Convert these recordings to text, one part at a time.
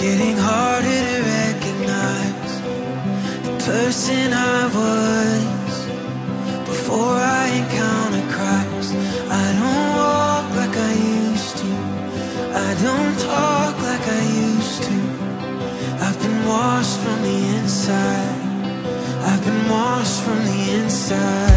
getting harder to recognize the person I was before I encountered Christ. I don't walk like I used to, I don't talk like I used to. I've been washed from the inside, I've been washed from the inside.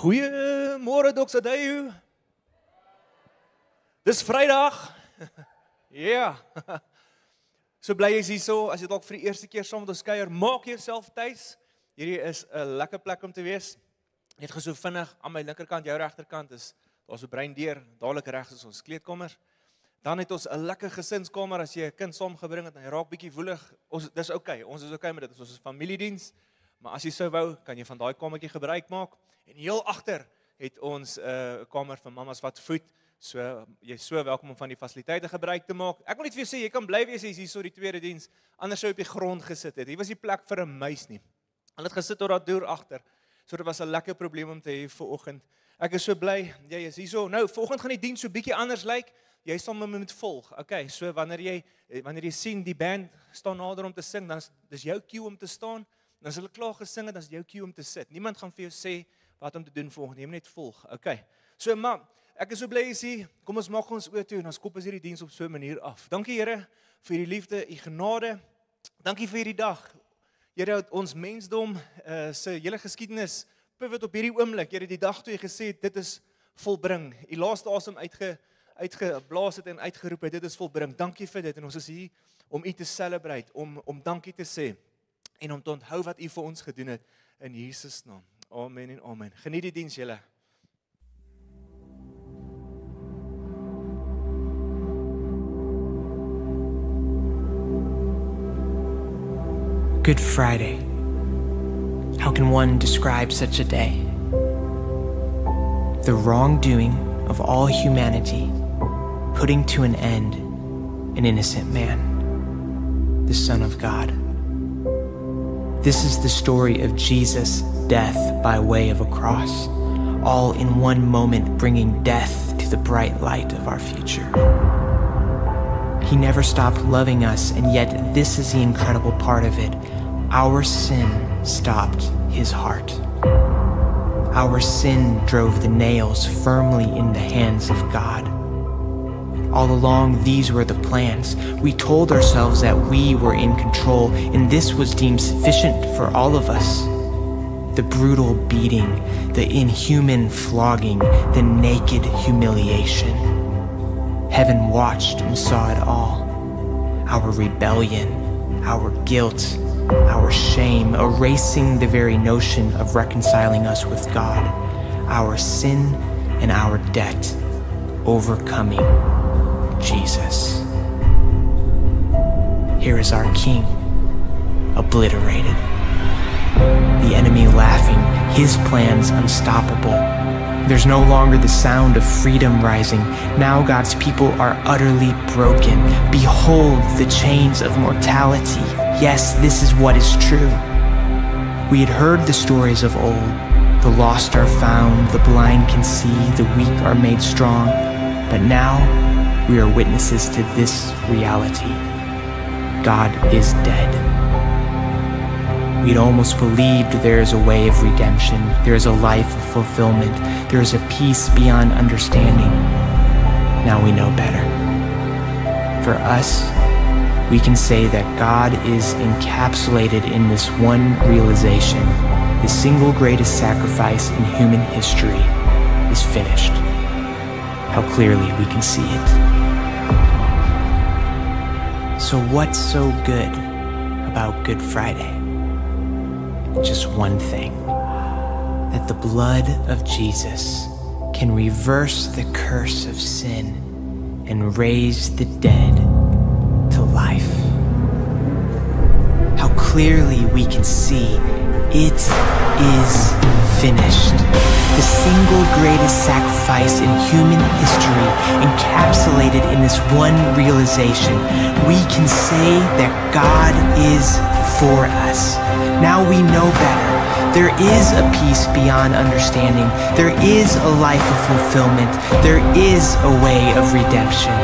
Goeiemôre Doxadeyu. Dis Vrydag. Ja. So bly jy's hierso, as jy dalk vir die eerste keer saam met ons kuier, maak jouself tuis. Hierdie is 'n lekker plek om te wees. Net geso vinnig aan my linkerkant, jou regterkant is daar's 'n breindeur, dadelik regs is ons kleedkamer. Dan het ons 'n lekker gesinskamer as jy 'n kind saamgebring het en hy raak bietjie woelig. Dis oukei. Ons is oukei met dit. Ons is familiediens. Maar as jy sou wou, kan jy van daai kamertjie gebruik maak. En heel agter het ons 'n kamer vir mamas wat voed. So jy's so welkom om van die fasiliteite gebruik te maak. Ek wil net vir jou sê jy kan bly wees as jy hier so die tweede diens. Anders sou jy op die grond gesit het. Hier was nie plek vir 'n muis nie. Hulle het gesit tot daar deur agter. So dit was 'n lekker probleem om te hê vir oggend. Ek is so bly jy is hierso. Nou, vanoggend gaan die diens so bietjie anders lyk. Jy sal my moet volg. Okay, so wanneer jy sien die band staan nader om te sing, dan is dis jou cue om te staan. Dan as hulle klaar gesing het, dan is jou cue om te sit. Niemand gaan vir jou sê wat om te doen volgende. Jy moet net volg. Okay. So maar ek is so bly jy's hier. Kom ons maak ons oë toe en ons kop is hierdie diens op so 'n manier af. Dankie Here vir die liefde, u genade. Dankie vir hierdie dag. Here, het ons mensdom se hele geskiedenis pivot op hierdie oomblik. Here, die dag toe jy gesê het dit is volbring. U laaste asem uitgeblaas het en uitgeroep het, dit is volbring. Dankie vir dit en ons is hier om u te celebrate, om dankie te sê en om te onthou wat u vir ons gedoen het in Jesus naam. Amen en amen. Geniet die diens julle. Good Friday. How can one describe such a day? The wrongdoing of all humanity, putting to an end an innocent man, the Son of God. This is the story of Jesus' death by way of a cross, all in one moment bringing death to the bright light of our future. He never stopped loving us, and yet this is the incredible part of it. Our sin stopped his heart. Our sin drove the nails firmly in the hands of God. All along, these were the plans. We told ourselves that we were in control, and this was deemed sufficient for all of us. The brutal beating, the inhuman flogging, the naked humiliation. Heaven watched and saw it all. Our rebellion, our guilt, our shame, erasing the very notion of reconciling us with God, our sin and our debt, overcoming Jesus. Here is our King, obliterated. The enemy laughing, his plans unstoppable. There's no longer the sound of freedom rising. Now God's people are utterly broken. Behold the chains of mortality. Yes, this is what is true. We had heard the stories of old. The lost are found, the blind can see, the weak are made strong. But now we are witnesses to this reality. God is dead. We'd almost believed there is a way of redemption, there is a life of fulfillment, there is a peace beyond understanding. Now we know better. For us, we can say that God is encapsulated in this one realization. The single greatest sacrifice in human history is finished. How clearly we can see it. So what's so good about Good Friday? Just one thing, that the blood of Jesus can reverse the curse of sin and raise the dead to life. How clearly we can see it is finished. The single greatest sacrifice in human history encapsulated in this one realization. We can say that God is for us. Now we know better. There is a peace beyond understanding. There is a life of fulfillment. There is a way of redemption.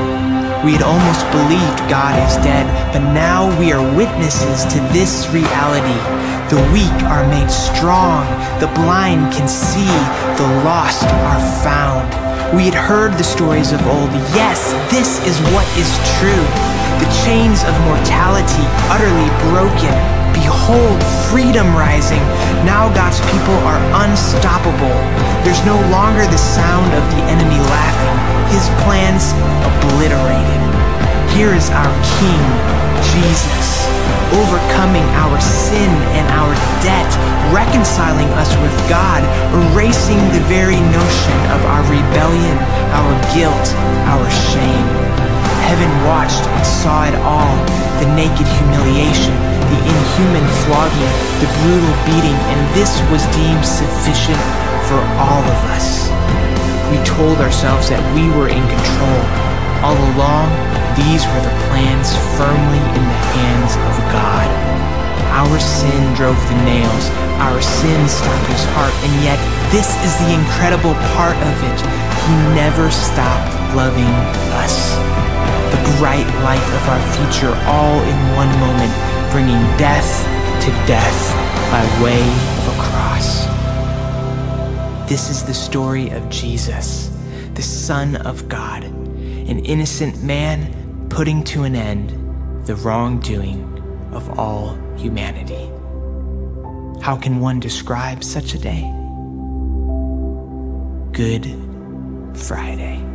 We had almost believed God is dead, but now we are witnesses to this reality. The weak are made strong. The blind can see. The lost are found. We had heard the stories of old. Yes, this is what is true. The chains of mortality utterly broken. Behold, freedom rising. Now God's people are unstoppable. There's no longer the sound of the enemy laughing. His plans obliterated. Here is our King, Jesus. overcoming our sin and our debt, reconciling us with God, erasing the very notion of our rebellion, our guilt, our shame. Heaven watched and saw it all, the naked humiliation, the inhuman flogging, the brutal beating, and this was deemed sufficient for all of us. We told ourselves that we were in control. All along, these were the plans firmly in the hands of God. Our sin drove the nails, our sin stopped his heart, and yet this is the incredible part of it. He never stopped loving us. The bright light of our future all in one moment, bringing death to death by way of a cross. This is the story of Jesus, the Son of God, an innocent man putting to an end the wrongdoing of all humanity. How can one describe such a day? Good Friday.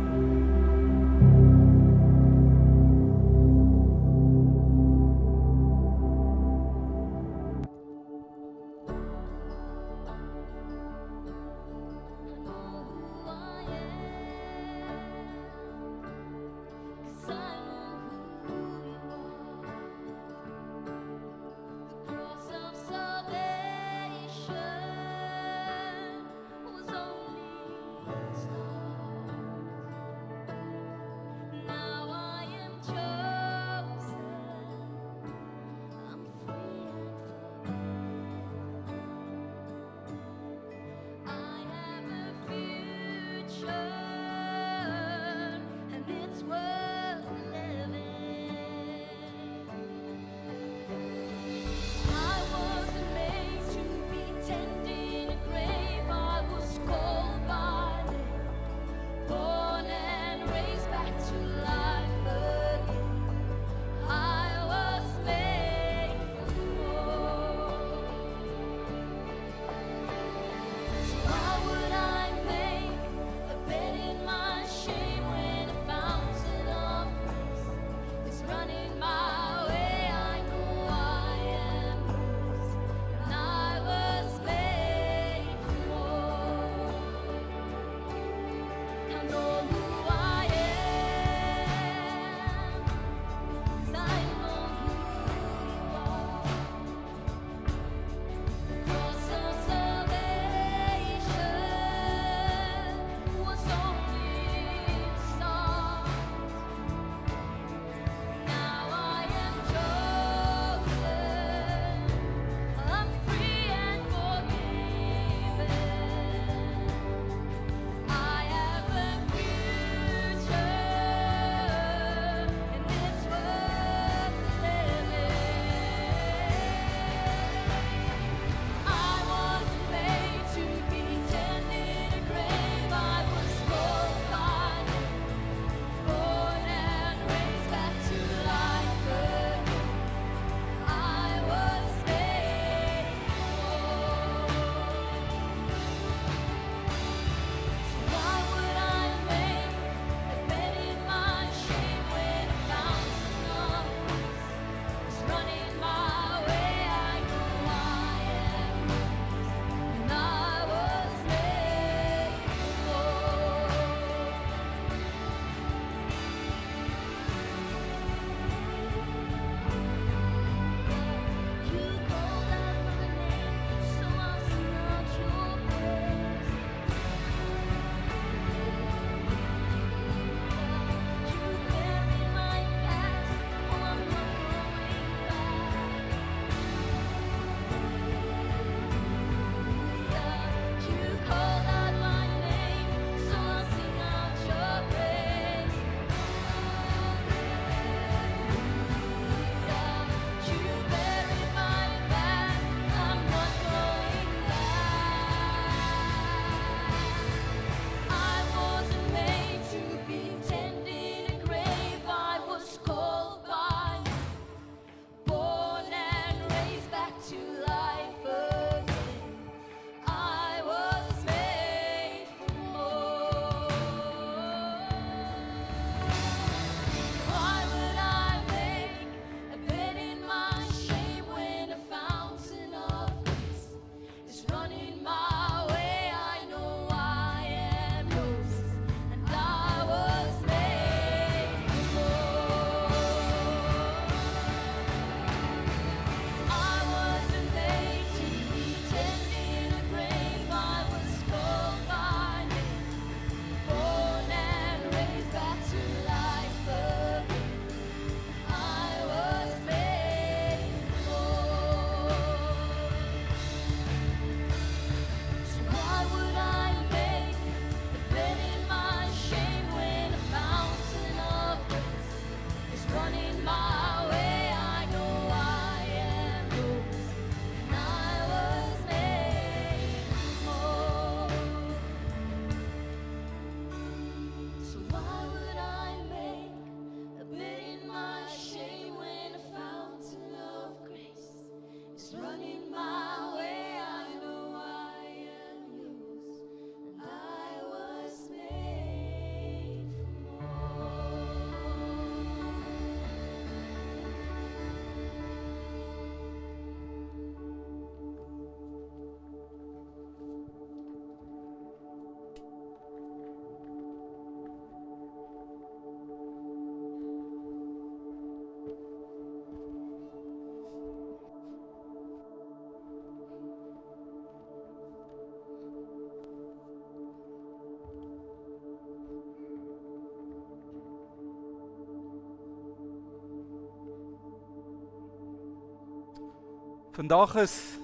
Vandag is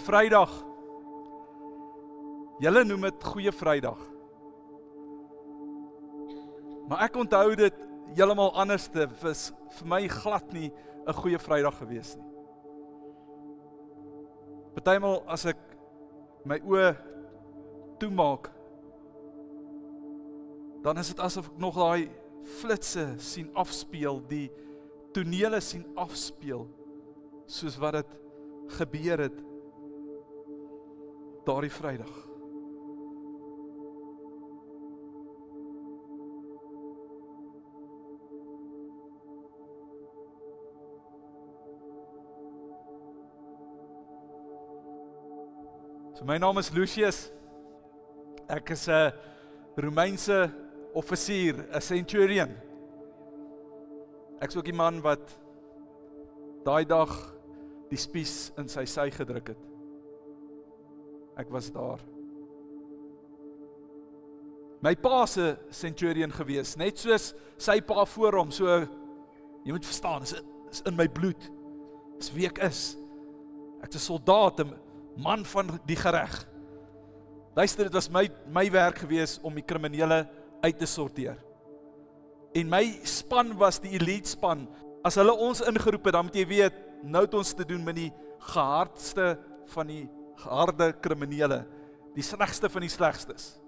Vrydag. Julle noem dit Goeie Vrydag. Maar ek onthou dit heeltemal anders. Dit was vir my glad nie 'n Goeie Vrydag gewees nie. Partymal as ek my oë toemaak, dan is dit asof ek nog daai flitse sien afspeel, die tonele sien afspeel, soos wat dit gebeur het daardie Vrydag. So my naam is Lucius. Ek is 'n Romeinse offisier, 'n centurion. Ek is ook die man wat daai dag die spies in sy sy gedruk het. Ek was daar. My pa se centurion gewees, net soos sy pa voor hom, so jy moet verstaan, is in my bloed. Dis wie ek is. Ek is 'n soldaat, 'n man van die gereg. Luister, dit was my werk gewees om die kriminele uit te sorteer. En my span was die elite span. As hulle ons ingeroep het, dan moet jy weet, nou het ons te doen met die gehardste van die harde kriminele, die slegste van die slegstes.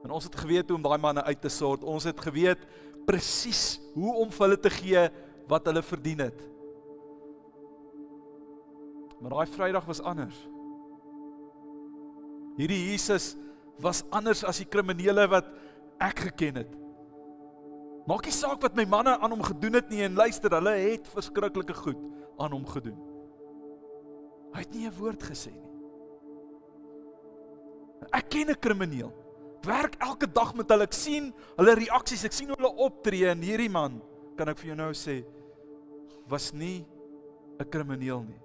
En ons het geweet hoe om daai manne uit te sort. Ons het geweet presies hoe om vir hulle te gee wat hulle verdien het. Maar daai Vrydag was anders. Hierdie Jesus was anders as die kriminele wat ek geken het. Maak nie saak wat my manne aan hom gedoen het nie, en luister, hulle het verskriklike goed aan hom gedoen. Hy het nie 'n woord gesê nie. Ek ken 'n krimineel. Ek werk elke dag met hulle, ek sien hulle reaksies, ek sien hoe hulle optree, en hierdie man, kan ek vir jou nou sê, was nie 'n krimineel nie.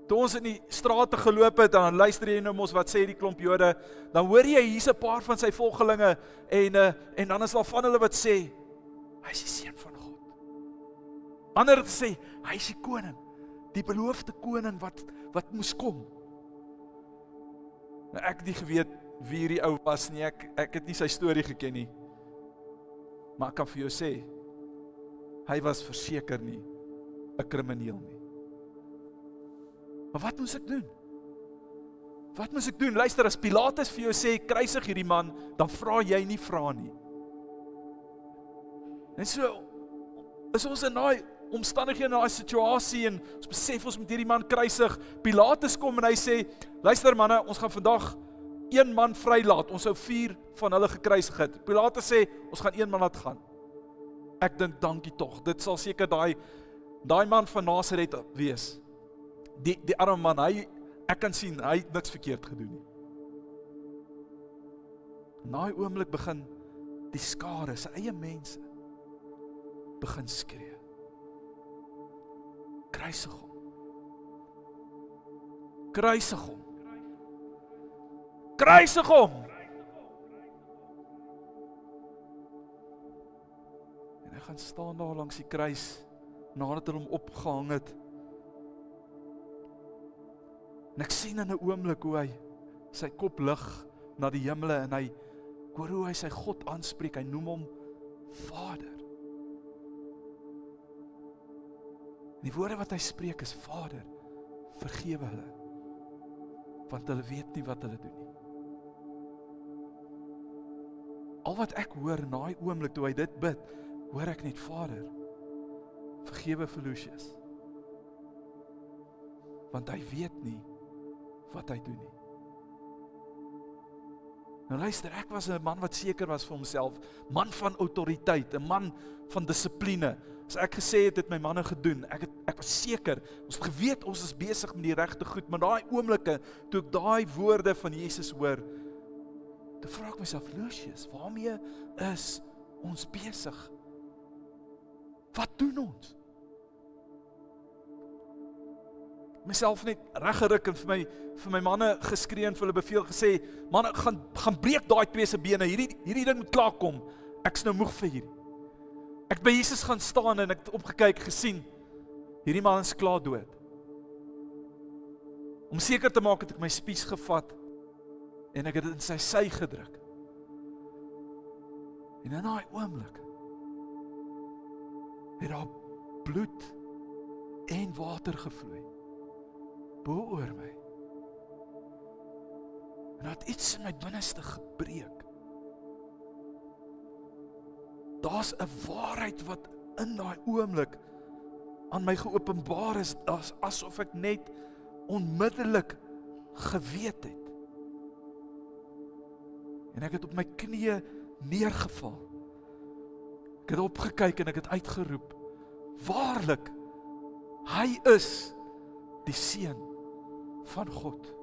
Toe ons in die strate geloop het, dan luister jy nou mos wat sê die klomp Jode, dan hoor jy hier's 'n paar van sy volgelinge, en dan is daar van hulle wat sê, hy is die seun van God. Ander sê, hy is die koning, die beloofde koning wat moes kom. Nou, ek het nie geweet wie hierdie ou was nie, ek het nie sy storie geken nie, maar ek kan vir jou sê, hy was verseker nie 'n krimineel nie. Maar wat moes ek doen? Wat moes ek doen? Luister, as Pilatus vir jou sê, kruisig hierdie man, dan vra jy nie vra nie. En so, is ons in daai omstandighede, in daai situasie, en ons besef ons moet hierdie man kruisig. Pilatus kom en hy sê, luister manne, ons gaan vandag een man vrylaat, ons sou 4 van hulle gekruisig het. Pilatus sê, ons gaan een man laat gaan. Ek dink, dankie tog, dit sal seker daai man van Nasaret wees. Die arme man, ek kan sien, hy het niks verkeerd gedoen nie. Na die oomblik begin die skare, sy eie mense, begin skree. Kruisig hom. Kruisig hom. Kruisig hom. En hy gaan staan daar langs die kruis, nadat hulle hom opgehang het. En ek sien in 'n oomblik hoe hy sy kop lig na die hemele, en hy hoor hoe hy sy God aanspreek, hy noem hom Vader. En die woorde wat hy spreek is, Vader, vergewe hulle, want hulle weet nie wat hulle doen nie. Al wat ek hoor na die oomblik toe hy dit bid, hoor ek net, Vader, vergewe vir Lucius, want hy weet nie wat hy doen nie. Nou luister, ek was 'n man wat seker was vir homself, man van autoriteit, 'n man van dissipline. As ek gesê het my manne gedoen, ek was seker, ons het geweet, ons is besig met die regte goed, maar daai oomblikke, toe ek daai woorde van Jesus hoor, toe vra ek myself, Lucius, waarmee is ons besig? Wat doen ons? Myself net reggeruk en vir my manne geskree en vir hulle beveel gesê, manne, gaan breek daai 2 se bene, hierdie ding moet klaar kom, ek is nou moeg vir hierdie. Ek by Jesus gaan staan en ek het opgekyk, gesien, Hierdie man is klaar dood. Om seker te maak het ek my spies gevat en ek het dit in sy sy gedruk. En in daai oomblik het daar bloed en water gevloei bo oor my. En dat iets in my binneste gebreek. Daar's 'n waarheid wat in daai oomblik aan my geopenbaar is, asof ek net onmiddellik geweet het. En ek het op my knieë neergeval. Ek het opgekyk en ek het uitgeroep, waarlik, hy is die Seun van God.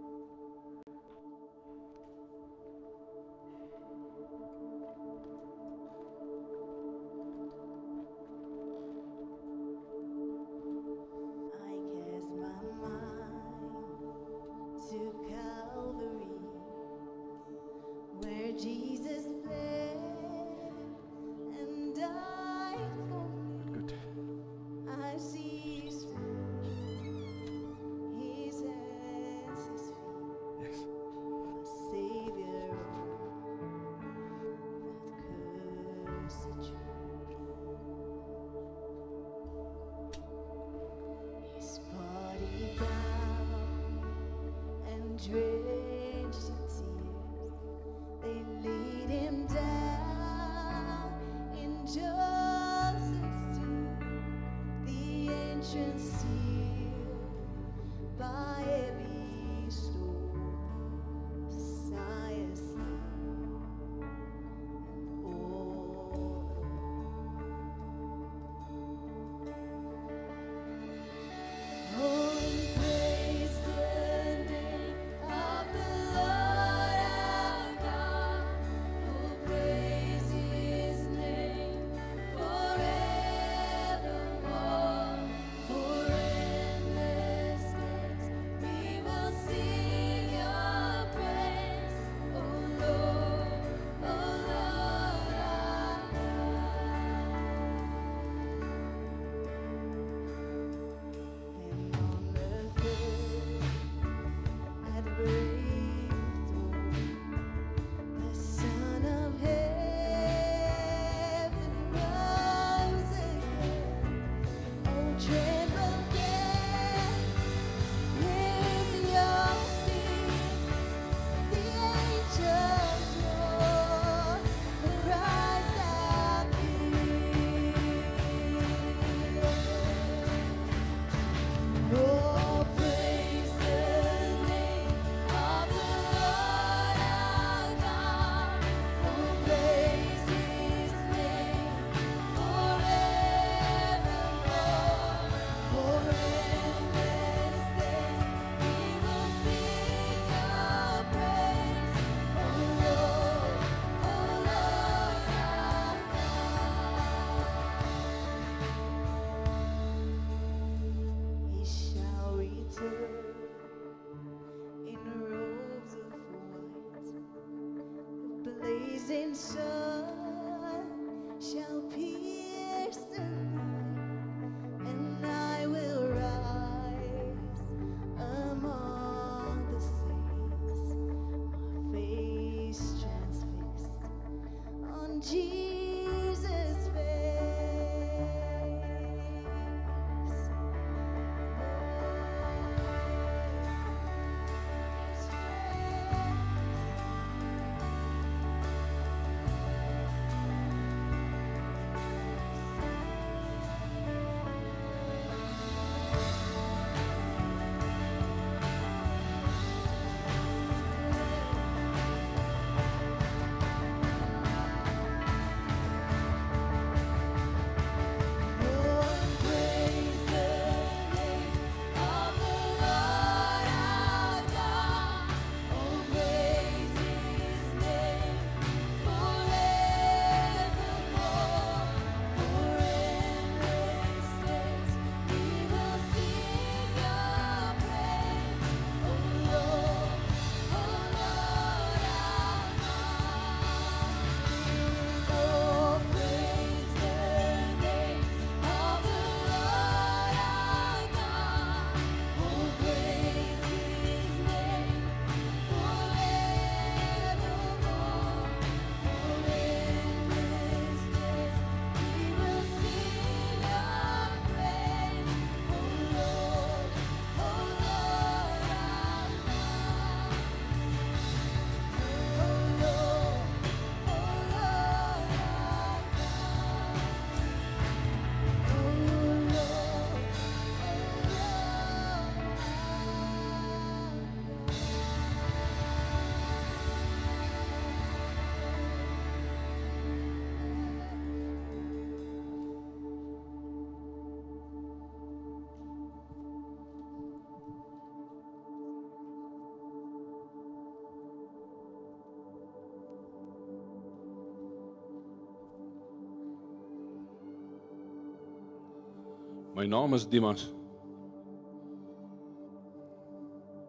My naam is Dimas.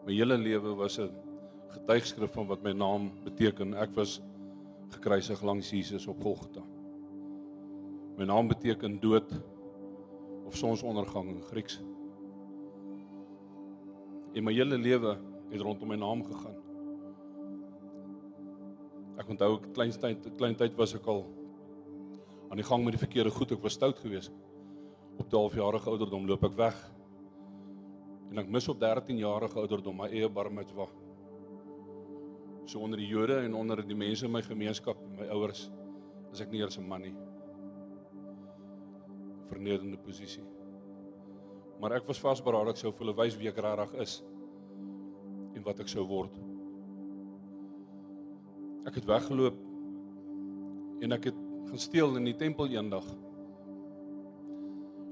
My hele lewe was 'n getuigskrif van wat my naam beteken. Ek was gekruisig langs Jesus op Golgotha. My naam beteken dood of sonsondergang in Grieks. En my hele lewe het rondom my naam gegaan. Ek onthou klein tyd was ek al aan die gang met die verkeerde goed. Ek was stout geweest. Op 12-jarige ouderdom loop ek weg. En ek mis op 13-jarige ouderdom my eie bar mitzvah. So onder die Jode en onder die mense in my gemeenskap, my ouers, is ek nie eers 'n man nie. Vernederende posisie. Maar ek was vasberade, ek sou vir hulle wys wie ek regtig is en wat ek sou word. Ek het weggeloop en ek het gaan steel in die tempel eendag.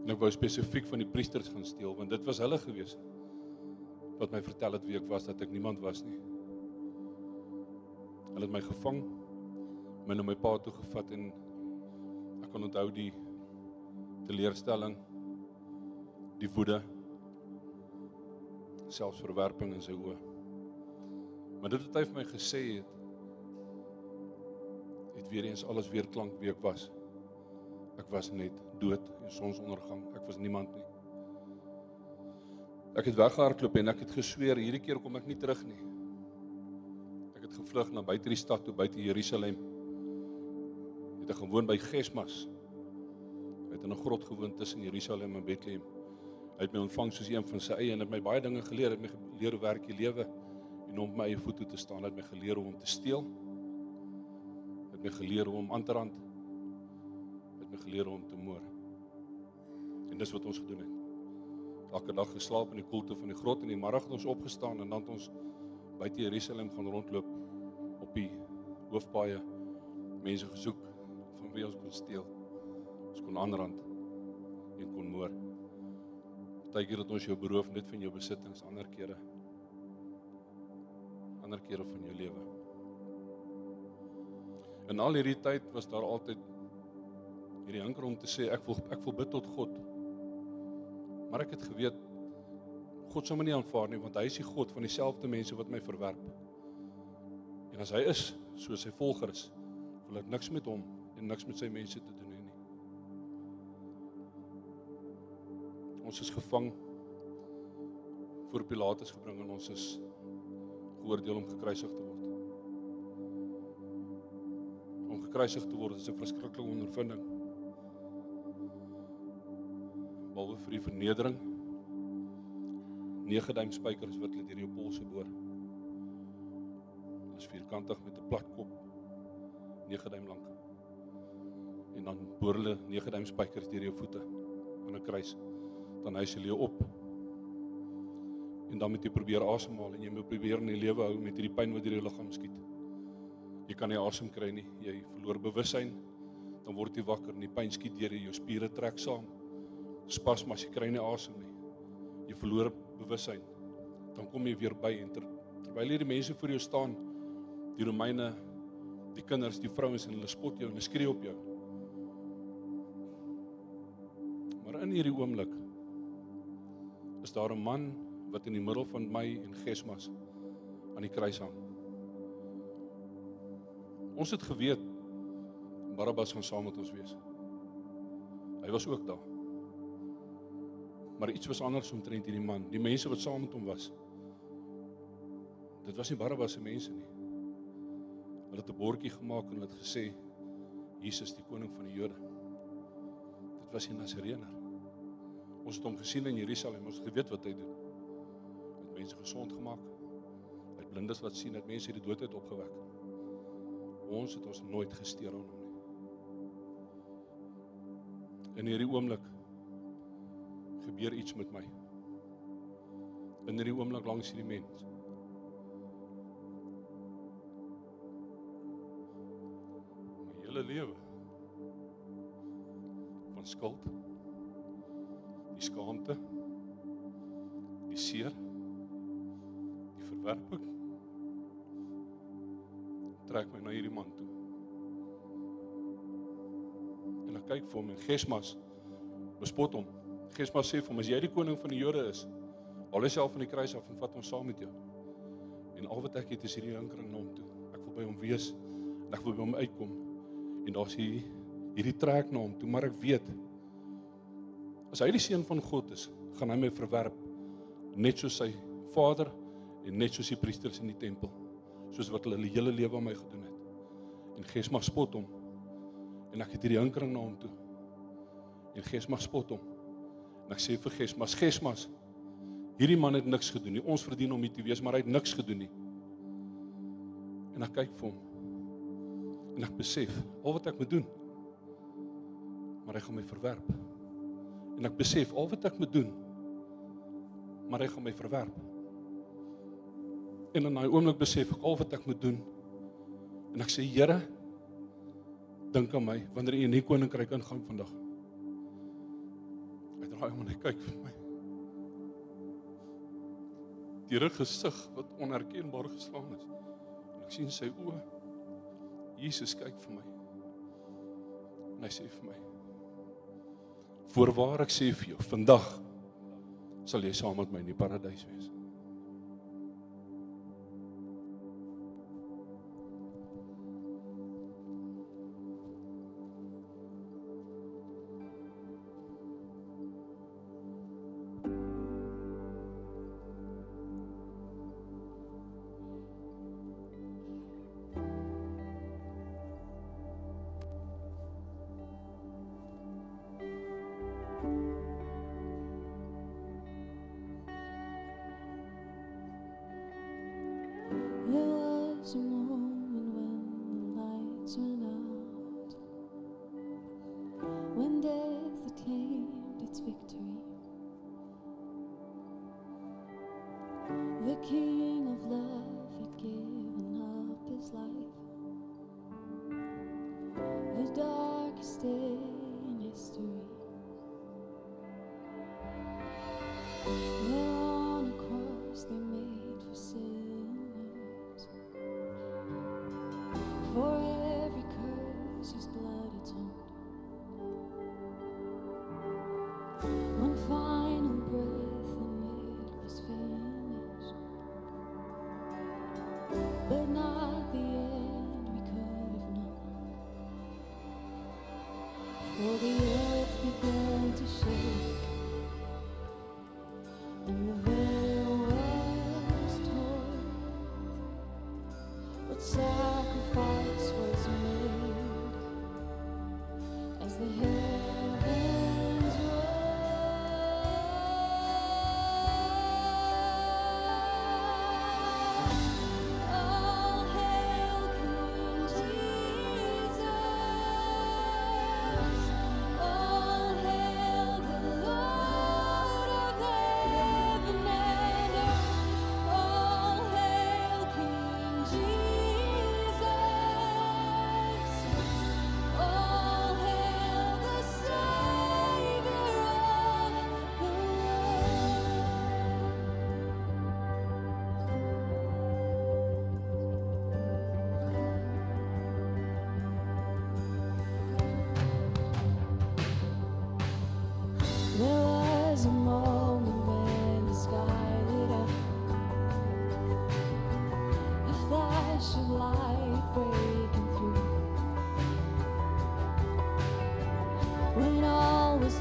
En ek wou spesifiek van die priesters gaan steel, want dit was hulle gewees wat my vertel het wie ek was, dat ek niemand was nie. Hulle het my gevang, my na my pa toe gevat en ek kan onthou die teleurstelling, die woede, selfs verwerping in sy oë. Maar dit wat hy vir my gesê het weer eens alles weer klank wie ek was. Ek was net dood en sonsondergang. Ek was niemand nie. Ek het weggehardloop en ek het gesweer, hierdie keer kom ek nie terug nie. Ek het gevlug na buite die stad toe, buite Jerusalem. Het ek gewoon by Gesmas. Hy het in 'n grot gewoon tussen Jerusalem en Bethlehem. Hy het my ontvang soos een van sy eie en het my baie dinge geleer. Hy het my geleer hoe werk die lewe en om op my eie voete te staan. Hy het my geleer hoe om te steel. Hy het my geleer hoe om aan te rand. Hy het my geleer hoe om te moor. En dis wat ons gedoen het. Elke dag geslaap in die koelte van die grot en die môre het ons opgestaan en dan het ons buite Jerusalem gaan rondloop op die hoofpaaie, mense gesoek van wie ons kon steel. Ons kon aanrand en kon moor. Partykeer het ons jou beroof net van jou besittings, ander kere van jou lewe. En al hierdie tyd was daar altyd hierdie hanker om te sê, ek wil bid tot God. Maar ek het geweet, God sal my nie aanvaar nie, want hy is die God van dieselfde mense wat my verwerp. En as hy is, soos sy volger is, wil ek niks met hom en niks met sy mense te doen hê nie. Ons is gevang, voor Pilatus gebring en ons is geoordeel om gekruisig te word. Om gekruisig te word is 'n verskriklike ondervinding. Behalwe vir die vernedering, 9 duim spykers wat hulle deur jou polse boor. Dit is vierkantig met 'n plat kop, 9 duim lank. En dan boor hulle 9 duim spykers deur jou voete aan 'n kruis. Dan hys hulle jou op. En dan moet jy probeer asemhaal en jy moet probeer in die lewe hou met hierdie pyn wat deur jou liggaam skiet. Jy kan nie asem kry nie, jy verloor bewussyn, dan word jy wakker en die pyn skiet deur jou spiere trek saam. Spasmas, jy kry nie asem nie. Jy verloor bewussyn. Dan kom jy weer by en terwyl hierdie mense voor jou staan, die Romeine, die kinders, die vrouens en hulle spot jou en hulle skree op jou. Maar in hierdie oomblik is daar 'n man wat in die middel van my en Gesmas aan die kruis hang. Ons het geweet Barabbas gaan saam met ons wees. Hy was ook daar. Maar iets was anders omtrent hierdie man. Die mense wat saam met hom was. Dit was nie Barabbas se mense nie. Hulle het 'n bordjie gemaak en hulle het gesê Jesus die koning van die Jode. Dit was 'n Nasareëner. Ons het hom gesien in Jerusalem, ons het geweet wat hy doen. Hy het mense gesond gemaak. Hy het blindes laat sien, hy het mense uit die dood uit opgewek. Ons het ons nooit gesteer aan hom nie. In hierdie oomblik gebeur iets met my. In hierdie oomblik langs hierdie mens. My hele lewe van skuld, die skaamte, die seer, die verwerping, trek my na hierdie man toe. En ek kyk vir hom en Gesmas bespot hom. Gees sê vir hom, as jy die koning van die Jode is, haal jouself van die kruis af en vat ons saam met jou. En al wat ek het is hierdie hinkering na hom toe. Ek wil by hom wees en ek wil by hom uitkom. En daar's hierdie trek na hom toe, maar ek weet as hy die seun van God is, gaan hy my verwerp net soos sy vader en net soos die priesters in die tempel, soos wat hulle hele lewe aan my gedoen het. En Gees mag spot hom. En ek het hierdie hinkering na hom toe. En Gees mag spot hom. En ek sê vir Gees, hierdie man het niks gedoen nie. Ons verdien om hier te wees, maar hy het niks gedoen nie. En ek kyk vir hom. En ek besef, al wat ek moet doen, maar hy gaan my verwerp. En ek besef, al wat ek moet doen, maar hy gaan my verwerp. En in daai oomblik besef ek, al wat ek moet doen, en ek sê, Here, dink aan my, wanneer jy in die koninkryk ingaan vandag. Hy draai om en hy kyk vir my. Die gesig wat onherkenbaar geslaan is. En ek sien sy oë. Jesus kyk vir my. En hy sê vir my, voorwaar ek sê vir jou, vandag sal jy saam met my in die paradys wees.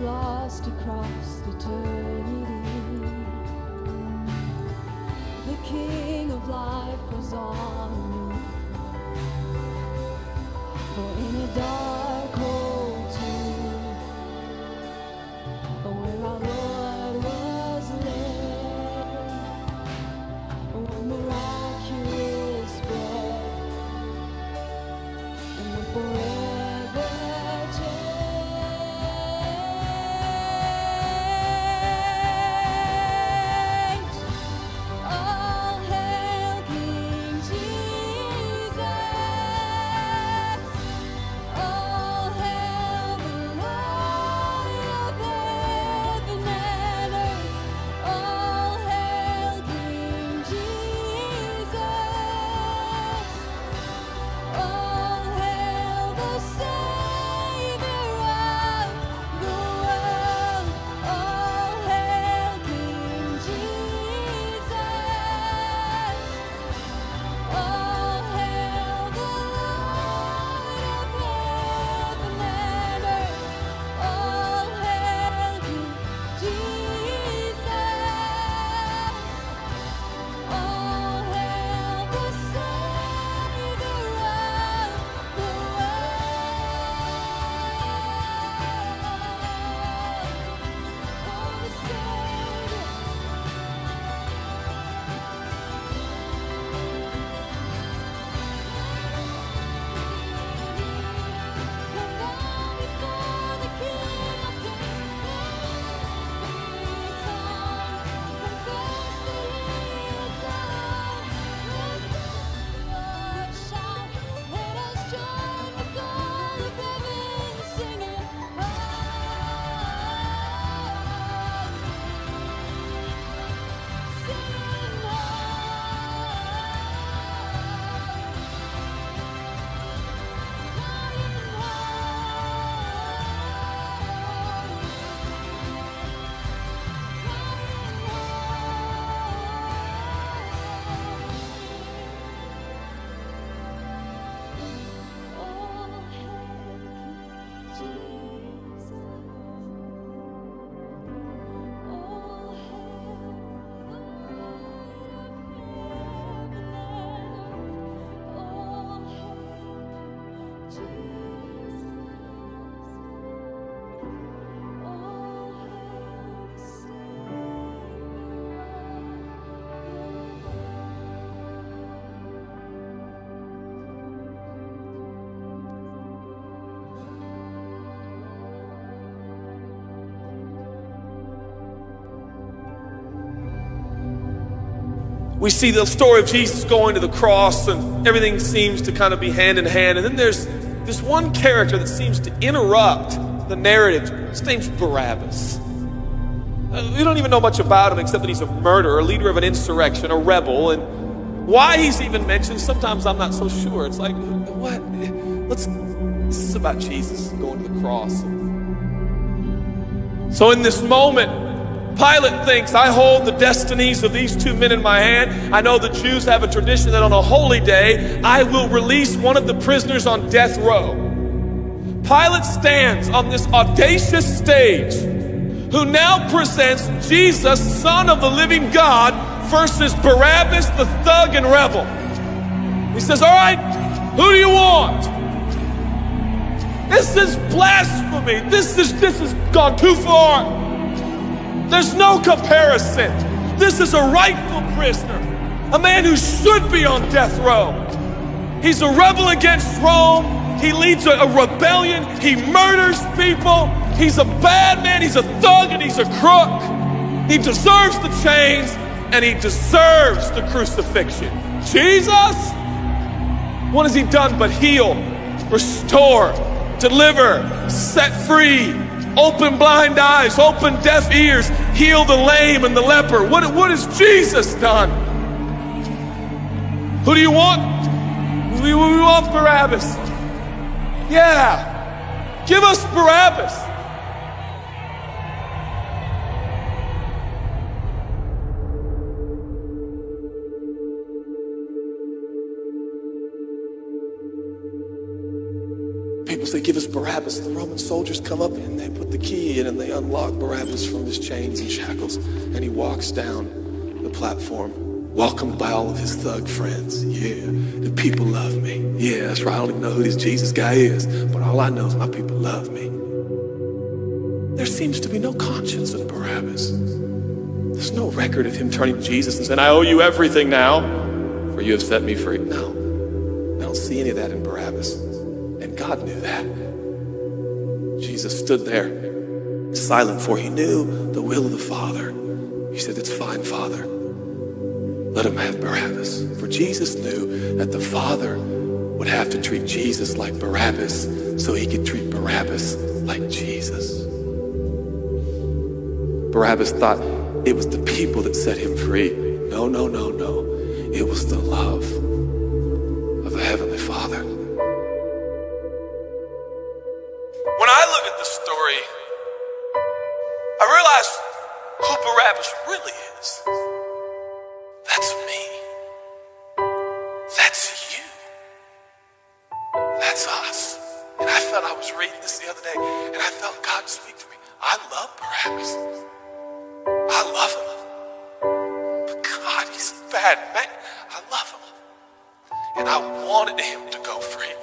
Lost across eternity, the King of life was on the move. For in a dark cold tomb, where our Lord was laid, one miraculous breath, and the forever changed. Oh we see the story of Jesus going to the cross, and everything seems to kind of be hand in hand. And then there's this one character that seems to interrupt the narrative. His name's Barabbas. We don't even know much about him except that he's a murderer, a leader of an insurrection, a rebel. And why he's even mentioned, sometimes I'm not so sure. It's like, what? This is about Jesus going to the cross. So in this moment, Pilate thinks, I hold the destinies of these two men in my hand. I know the Jews have a tradition that on a holy day, I will release one of the prisoners on death row. Pilate stands on this audacious stage, who now presents Jesus, Son of the living God, versus Barabbas, the thug and rebel. He says, all right, who do you want? This is blasphemy. This has gone too far. There's no comparison. This is a rightful prisoner, a man who should be on death row. He's a rebel against Rome. He leads a rebellion. He murders people. He's a bad man. He's a thug and he's a crook. He deserves the chains and he deserves the crucifixion. Jesus, what has he done but heal, restore, deliver, set free, open blind eyes, open deaf ears, heal the lame and the leper? What has Jesus done? Who do you want? We want Barabbas. Yeah, give us Barabbas. People say, give us Barabbas. The Roman soldiers come up and they put the key in and they unlock Barabbas from his chains and shackles. And he walks down the platform, welcomed by all of his thug friends. Yeah, the people love me. Yeah, that's right. I don't even know who this Jesus guy is, but all I know is my people love me. There seems to be no conscience in Barabbas. There's no record of him turning to Jesus and saying, I owe you everything now, for you have set me free. No, I don't see any of that in Barabbas. And God knew that. Jesus stood there, silent, for he knew the will of the Father. He said, it's fine, Father. Let him have Barabbas. For Jesus knew that the Father would have to treat Jesus like Barabbas so he could treat Barabbas like Jesus. Barabbas thought it was the people that set him free. No, no, no, no. It was the love of the Heavenly Father. When I look at this story, I realize who Barabbas really is. That's me. That's you. That's us. And I felt, I was reading this the other day, and I felt God speak to me. I love Barabbas. I love him. But God, he's a bad man. I love him. And I wanted him to go free.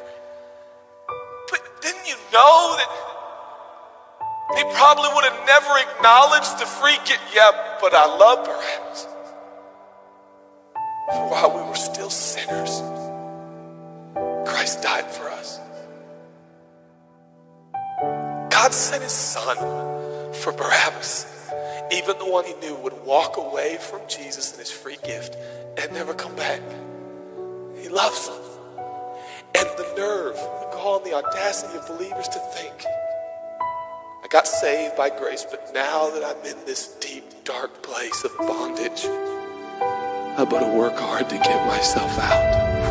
But didn't you know that he probably would have never acknowledged the free gift? Yeah, but I love Barabbas. For while we were still sinners, Christ died for us. God sent his son for Barabbas, even the one he knew would walk away from Jesus and his free gift and never come back. He loves him. And the nerve, the gall, and the audacity of believers to think, I got saved by grace, but now that I'm in this deep, dark place of bondage, I better work hard to get myself out.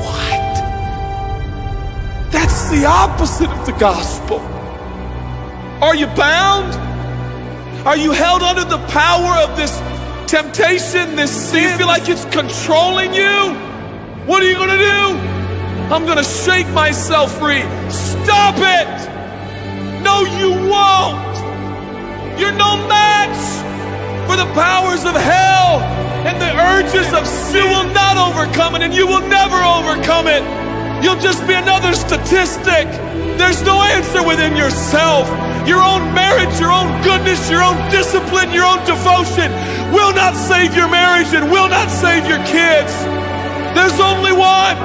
What? That's the opposite of the gospel. Are you bound? Are you held under the power of this temptation, this sin? You feel like it's controlling you? What are you gonna do? I'm gonna shake myself free. Stop it! No, you won't! You're no match for the powers of hell and the urges of sin. You will not overcome it, and you will never overcome it. You'll just be another statistic. There's no answer within yourself. Your own marriage, your own goodness, your own discipline, your own devotion will not save your marriage and will not save your kids. There's only one.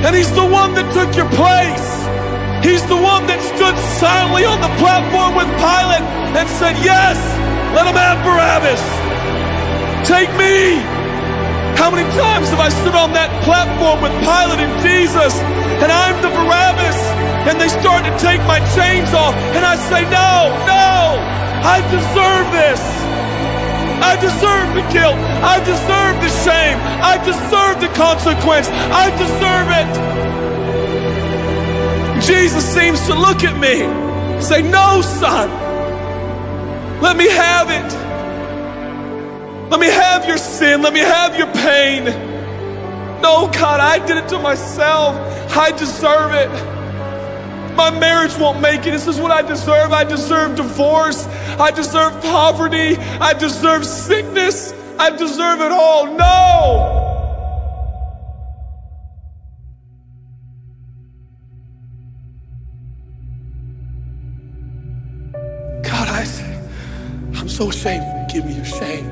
And he's the one that took your place. He's the one that stood silently on the platform with Pilate and said, yes, let him have Barabbas. Take me. How many times have I stood on that platform with Pilate and Jesus, and I'm the Barabbas, and they start to take my chains off, and I say, no, I deserve this. I deserve the guilt. I deserve the shame. I deserve the consequence. I deserve it. Jesus seems to look at me and say, no, son, let me have it. Let me have your sin. Let me have your pain. No, God, I did it to myself. I deserve it. My marriage won't make it. This is what I deserve. I deserve divorce. I deserve poverty. I deserve sickness. I deserve it all. No! God, I'm so ashamed. Give me your shame.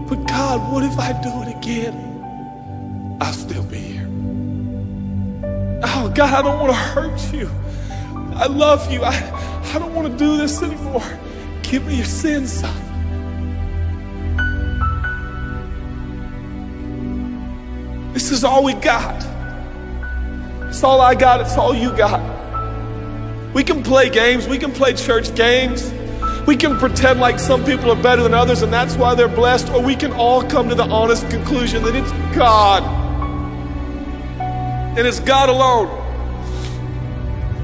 But God, what if I do it again? I'll still be here. Oh, God, I don't want to hurt you. I love you. I don't want to do this anymore. Give me your sins, son. This is all we got. It's all I got. It's all you got. We can play games. We can play church games. We can pretend like some people are better than others and that's why they're blessed, or we can all come to the honest conclusion that it's God. And it's God alone.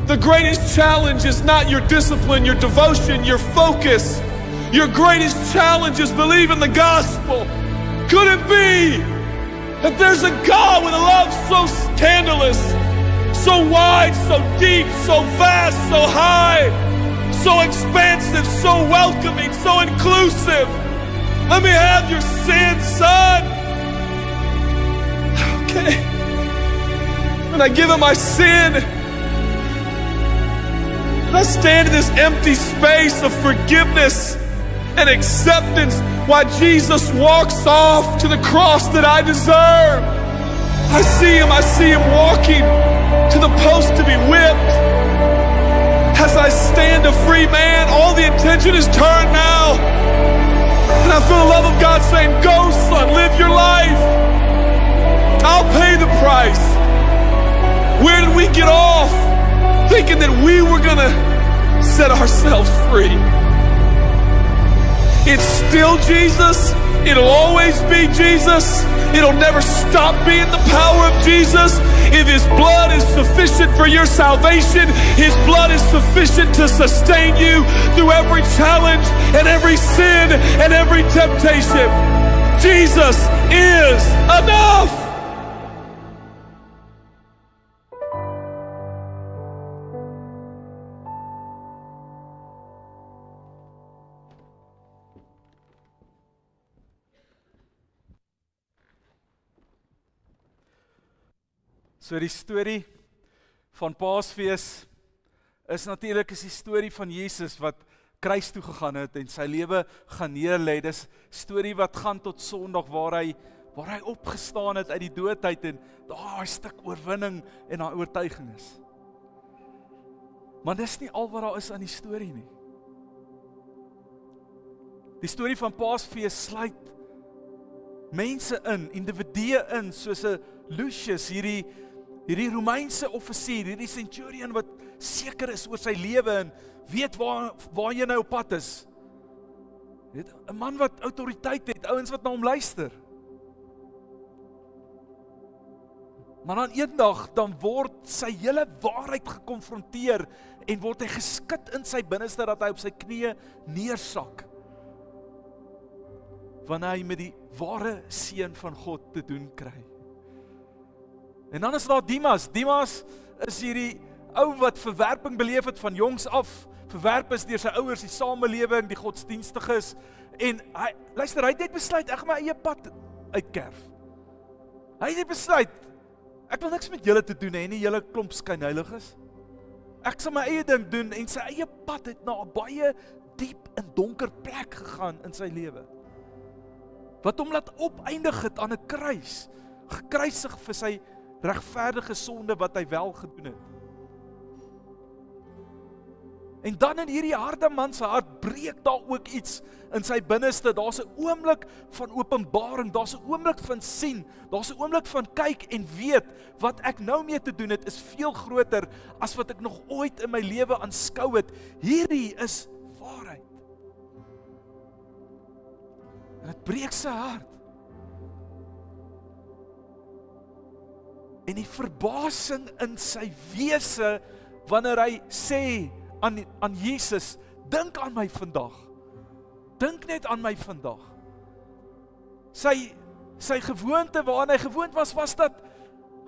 The greatest challenge is not your discipline, your devotion, your focus. Your greatest challenge is believe in the gospel. Could it be that there's a God with a love so scandalous, so wide, so deep, so vast, so high, so expansive, so welcoming, so inclusive? Let me have your sin, son. Okay. And I give him my sin, and I stand in this empty space of forgiveness and acceptance while Jesus walks off to the cross that I deserve. I see him walking to the post to be whipped. As I stand a free man, all the attention is turned now, and I feel the love of God saying, go son, live your life. I'll pay the price. Where did we get off thinking that we were gonna set ourselves free? It's still Jesus. It'll always be Jesus. It'll never stop being the power of Jesus. If his blood is sufficient for your salvation, his blood is sufficient to sustain you through every challenge and every sin and every temptation. Jesus is enough. So die storie van Paasfees is natuurlik die storie van Jesus wat kruis toe gegaan het en sy lewe gaan neerlê. Dis storie wat gaan tot Sondag waar hy opgestaan het uit die dood uit en daai stuk oorwinning en daai oortuiging is. Maar dis nie al wat daar is aan die storie nie. Die storie van Paasfees sluit mense in, individue in, soos 'n Lucius, hierdie Romeinse offisier, hierdie centurion wat seker is oor sy lewe en weet waar jy nou op pad is. Weet, 'n man wat autoriteit het, ouens wat na hom luister. Maar dan eendag, dan word sy hele waarheid gekonfronteer en word hy geskit in sy binneste dat hy op sy knieë neersak. Wanneer hy met die ware seun van God te doen kry. En dan is daar Demas. Demas is hierdie ou wat verwerping beleef het van jongs af, verwerp is deur sy ouers, die samelewing, die godsdienstiges, en hy het net besluit, ek gaan my eie pad uitkerf. Hy het net besluit, ek wil niks met julle te doen hê nie, julle klomp skynheiliges. Ek sal my eie ding doen, en sy eie pad het na 'n baie diep en donker plek gegaan in sy lewe. Wat hom laat opeindig het aan 'n kruis, gekruisig vir sy regverdige sonde wat hy wel gedoen het. En dan in hierdie harde man se hart breek daar ook iets in sy binneste. Daar's 'n oomblik van openbaring, daar's 'n oomblik van sien, daar's 'n oomblik van kyk en weet wat ek nou mee te doen het is veel groter as wat ek nog ooit in my lewe aanskou het. Hierdie is waarheid. En dit breek sy hart. En die verbasing in sy wese wanneer hy sê aan Jesus, dink aan my vandag. Dink net aan my vandag. Sy gewoonte waaraan hy gewoond was dat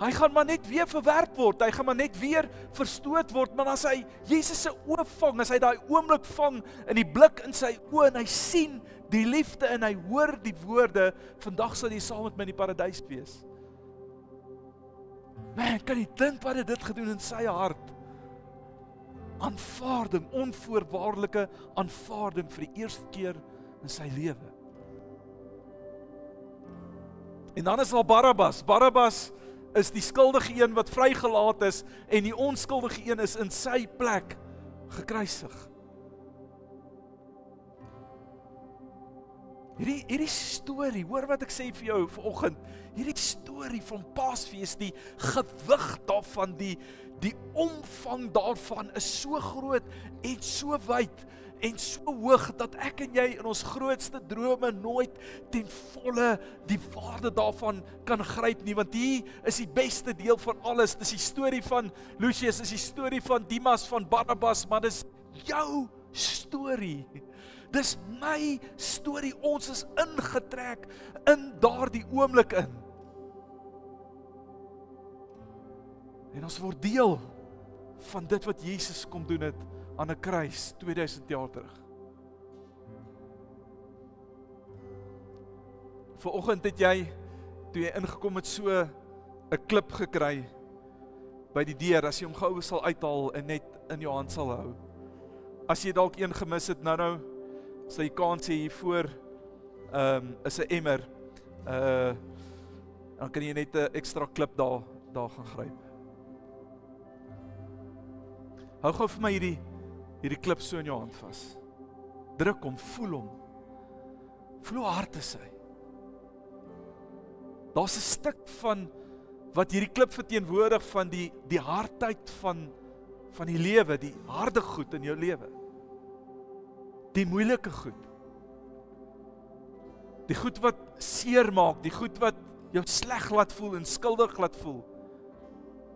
hy gaan maar net weer verwerp word, hy gaan maar net weer verstoot word, maar as hy Jesus se oë vang, as hy daai oomblik vang in die blik in sy oë en hy sien die liefde en hy hoor die woorde, vandag sal jy saam met my in die paradys wees. Man, kan jy dink wat het dit gedoen in sy hart? Aanvaarding, onvoorwaardelike aanvaarding vir die eerste keer in sy lewe. En dan is daar Barabbas. Barabbas is die skuldige een wat vrygelaat is en die onskuldige een is in sy plek gekruisig. Hierdie storie, hoor wat ek sê vir jou vanoggend, hierdie storie van Paasfees, die gewig daarvan, die omvang daarvan is so groot en so wyd en so hoog dat ek en jy in ons grootste drome nooit ten volle die waarde daarvan kan gryp nie, want hier is die beste deel van alles. Dis die storie van Lucius, dis die storie van Dimas, van Barabbas, maar dis jou storie. Dis my storie, ons is ingetrek in daardie oomblik in. En ons word deel van dit wat Jesus kom doen het aan 'n kruis 2000 jaar terug. Vanoggend het jy, toe jy ingekom het, so 'n klip gekry by die deur, as jy hom gou sal uithaal en net in jou hand sal hou. As jy dalk een gemis het, nou, sal jy kan sê hiervoor is 'n emmer, dan kan jy net 'n ekstra klip daar gaan gryp. Hou gou vir my hierdie klip so in jou hand vas. Druk hom, voel hom. Voel hoe hard is hy. Daar's 'n stuk van wat hierdie klip verteenwoordig van die hardheid van die lewe, die harde goed in jou lewe. Die moeilike goed. Die goed wat seer maak, die goed wat jou sleg laat voel en skuldig laat voel.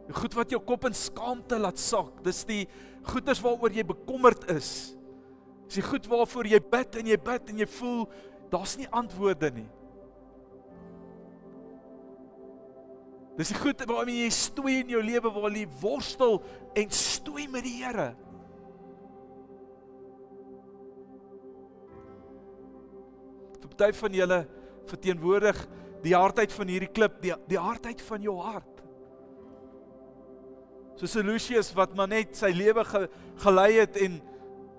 Die goed wat jou kop in skaamte laat sak. Dis die goeders waaroor jy bekommerd is. Dis die goed waarvoor jy bid en jy voel, daar's nie antwoorde nie. Dis die goed waarmee jy stoei in jou lewe, waar jy worstel en stoei met die Here. Vir party van julle verteenwoordig die hardheid van hierdie klip, die hardheid van jou hart. Soos Lucius wat maar net sy lewe gelei het en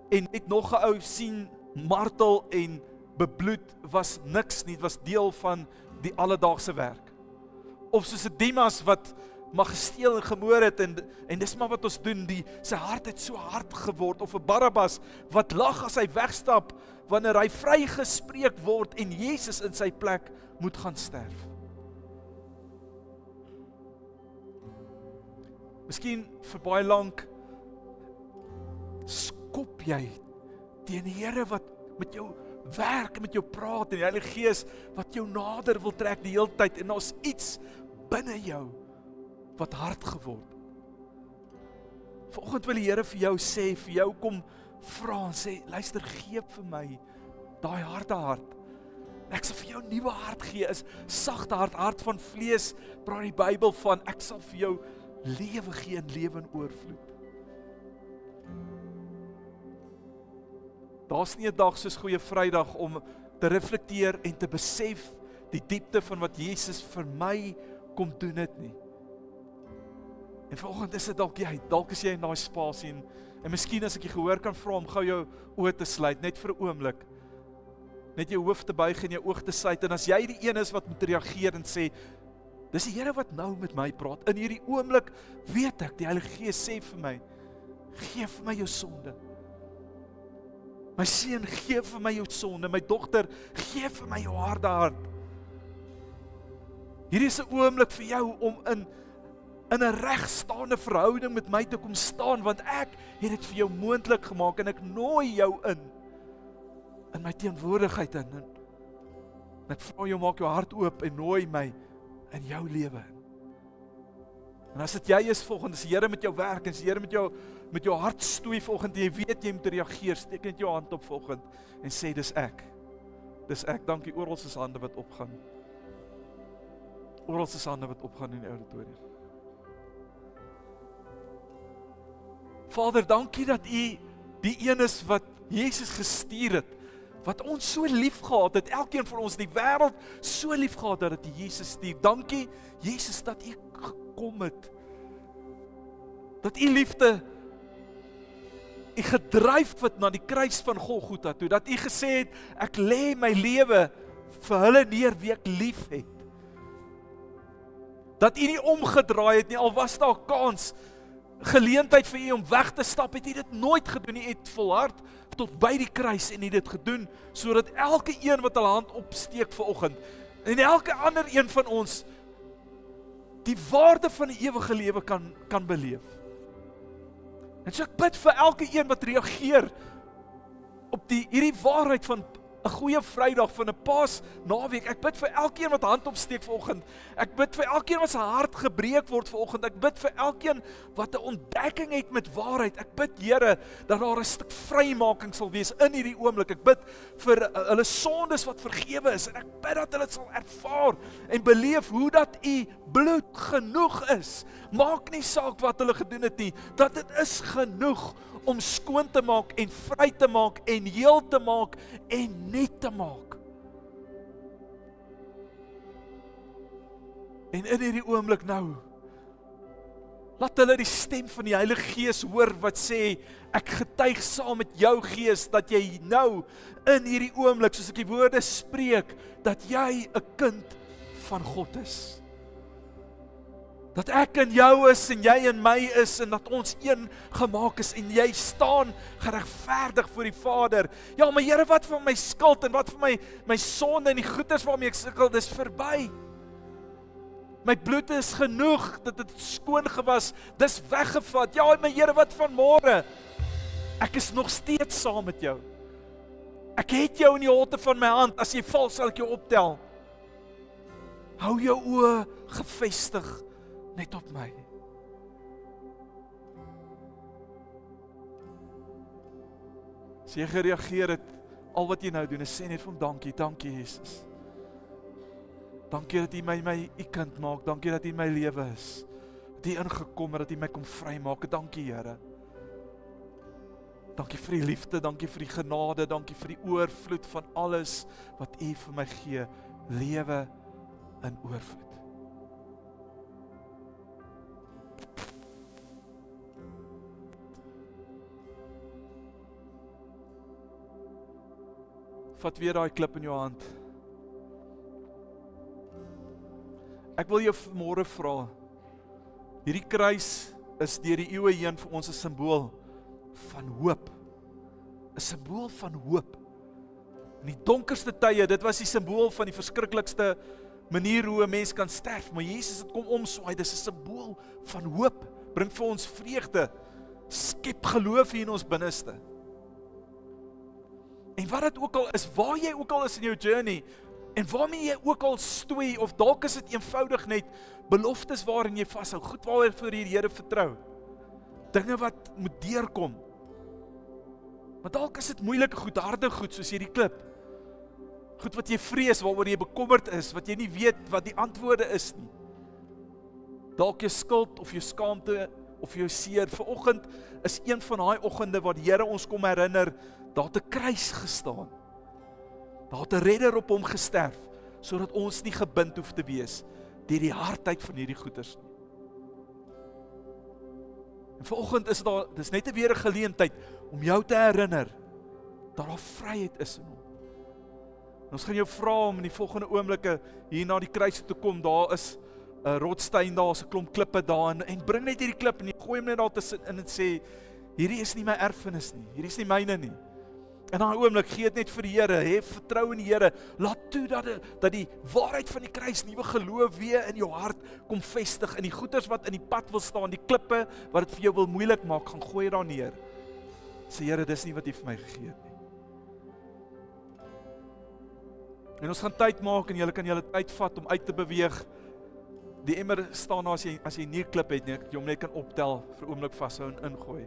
net nog 'n ou sien martel en bebloed was niks nie, was deel van die alledaagse werk. Of soos 'n Dimas wat maar gesteel en gemoor het en dis maar wat ons doen, sy hart het so hard geword, of 'n Barabbas wat lag as hy wegstap wanneer hy vrygespreek word en Jesus in sy plek moet gaan sterf. Miskien vir baie lank skop jy teen die Here wat met jou werk, met jou praat, en die Heilige Gees wat jou nader wil trek die hele tyd, en daar's iets binne jou wat hard geword. Vanoggend wil die Here vir jou sê, vir jou kom vra en sê, luister, gee vir my daai harde hart. Ek sal vir jou 'n nuwe hart gee, is sagte hart van vlees, praat die Bybel van, ek sal vir jou lewe gee en lewe in oorvloed. Daar's nie 'n dag soos Goeie Vrydag om te reflekteer en te besef die diepte van wat Jesus vir my kom doen het nie. En vanoggend is dit dalk is jy in daai spasie en miskien as ek jy gehoor kan vra om gou jou oë te sluit, net vir 'n oomblik. Net jou hoof te buig en jou oog te sluit, en as jy die een is wat moet reageer en sê, dis die Here wat nou met my praat, in hierdie oomblik weet ek, die Heilige Gees sê vir my, gee vir my jou sonde, My seun, gee vir my jou sonde. My dogter, gee vir my jou harde hart. Hierdie is 'n oomblik vir jou om in 'n regstaande verhouding met my te kom staan, want ek het dit vir jou moontlik gemaak en ek nooi jou in my teenwoordigheid in. En ek vra jou, maak jou hart oop en nooi my in jou lewe in. En as dit jy is volgende, as die Here met jou werk, en as die Here met jou hart stoei volgende, jy weet jy moet reageer, steek net jou hand op volgende en sê, dis ek. Dis ek, dankie, oral is hande wat opgaan. Oral is hande wat opgaan in die auditorium. Vader, dankie dat U die een is wat Jesus gestuur het, wat ons so lief gehad het, elkeen van ons die wêreld so lief gehad het, dat U Jesus stuur. Dankie, Jesus, dat U gekom het. Dat U liefde U gedryf het na die kruis van Golgotha toe, dat U gesê het, ek lê my lewe vir hulle neer wie ek lief het. Dat U nie omgedraai het nie, al was daar 'n kans, geleentheid vir U om weg te stap, het U dit nooit gedoen nie. U het volhard tot by die kruis en U het dit gedoen, sodat elke een wat hulle hand opsteek vanoggend, en elke ander een van ons, die waarde van die ewige lewe kan beleef. En so ek bid vir elke een wat reageer op hierdie waarheid van 'n goeie Vrydag, van 'n Paasnaweek. Ek bid vir elkeen wat hand opsteek vanoggend. Ek bid vir elkeen wat sy hart gebreek word vanoggend. Ek bid vir elkeen wat 'n ontdekking het met waarheid. Ek bid, Here, dat daar 'n stuk vrymaking sal wees in hierdie oomblik. Ek bid vir hulle sondes wat vergewe is, en ek bid dat hulle sal ervaar en beleef hoe dat U bloed genoeg is. Maak nie saak wat hulle gedoen het nie, dat dit is genoeg om skoon te maak en vry te maak en heel te maak en net te maak. En in hierdie oomblik nou, laat hulle die stem van die Heilige Gees hoor wat sê, ek getuig saam met jou Gees dat jy nou in hierdie oomblik, soos ek die woorde spreek, dat jy 'n kind van God is. Dat ek in jou is en jy in my is en dat ons een gemaak is en jy staan geregverdig voor die Vader. Ja, maar Here, wat van my skuld en wat van my sonde en die goeders waarmee ek sukkel, dis verby. My bloed is genoeg, dat dit skoon gewas, dis weggevat. Ja, my Here, wat van môre? Ek is nog steeds saam met jou. Ek het jou in die holte van my hand, as jy val sal ek jou optel. Hou jou oë gefestig net op my. As jy gereageer het, al wat jy nou doen, is sê net van dankie, dankie Jesus. Dankie dat U my U kind maak, dankie dat U my lewe is. Dat U ingekom het, dat U my kom vrymaak, dankie Here. Dankie vir die liefde, dankie vir die genade, dankie vir die oorvloed van alles wat U vir my gee, lewe in oorvloed. Vat weer daai klip in jou hand. Ek wil jou vanmôre vra, hierdie kruis is deur die eeue heen vir ons 'n simbool van hoop. 'n Simbool van hoop. In die donkerste tye, dit was die simbool van die verskriklikste manier hoe 'n mens kan sterf, maar Jesus het kom omswaai, dis 'n simbool van hoop, bring vir ons vreugde, skep geloof hier in ons binneste. En wat dit ook al is, waar jy ook al is in jou journey, en waarmee jy ook al stoei, of dalk is dit eenvoudig net beloftes waarin jy vashou, goed waarvoor jy die Here vertrou, dinge wat moet deurkom, maar dalk is dit moeilike goed, harde goed, soos hierdie klip, goed wat jy vrees, waaroor jy bekommerd is, wat jy nie weet wat die antwoorde is nie, dalk jou skuld, of jou skaamte, of jou seer. Vanoggend is een van daai oggende wat die Here ons kom herinner, daar het 'n kruis gestaan. Daar het 'n redder op hom gesterf, sodat ons nie gebind hoef te wees deur die hardheid van hierdie goeders nie. En vanoggend is dis net weer 'n geleentheid om jou te herinner dat daar vryheid is in hom. En ons gaan jou vra om in die volgende oomblikke hier na die kruis te kom. Daar is 'n rotssteen, daar is 'n klomp klippe daar, en bring net hierdie klip en jy gooi hom net daar tussen in en sê, hierdie is nie my erfenis nie, hierdie is nie myne nie. In daai oomblik gee dit net vir die Here, hê vertrou in die Here. Laat toe dat die waarheid van die kruis, nuwe geloof weer in jou hart kom vestig. In die goeters wat in die pad wil staan, die klippe wat dit vir jou wil moeilik maak, gaan gooi daar neer. Sê Here, dis nie wat U vir my gegee het nie. En ons gaan tyd maak en julle kan julle tyd vat om uit te beweeg. Die emmer staan daar as jy nie klip het nie, jy hom net kan optel, vir 'n oomblik vashou en ingooi.